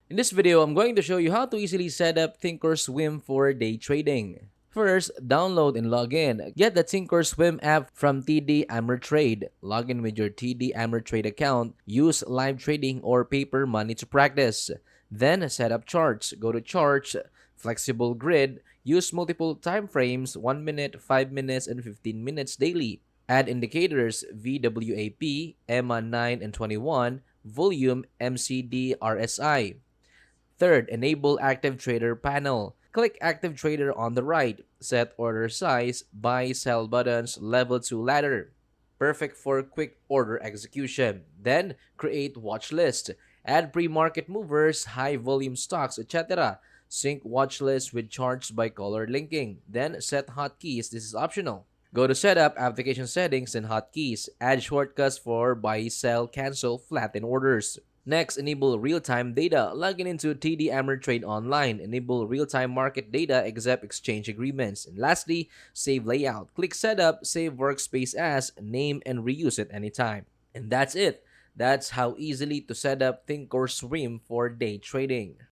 In this video, I'm going to show you how to easily set up Thinkorswim for day trading. First, download and log in. Get the Thinkorswim app from TD Ameritrade. Log in with your TD Ameritrade account. Use live trading or paper money to practice. Then set up charts. Go to charts, flexible grid. Use multiple time frames, 1 minute, 5 minutes, and 15 minutes daily. Add indicators VWAP, EMA 9 and 21, volume MCD RSI. Third, enable Active Trader panel. Click Active Trader on the right. Set order size, buy, sell buttons, level 2 ladder. Perfect for quick order execution. Then, create watch list. Add pre-market movers, high volume stocks, etc. Sync watch list with charts by color linking. Then, set hotkeys. This is optional. Go to Setup, Application Settings, and Hotkeys. Add shortcuts for buy, sell, cancel, flatten orders. Next, enable real-time data. Log in into TD Ameritrade Online. Enable real-time market data except exchange agreements. And lastly, save layout. Click Setup, save workspace as, name, and reuse it anytime. And that's it. That's how easily to set up Thinkorswim for day trading.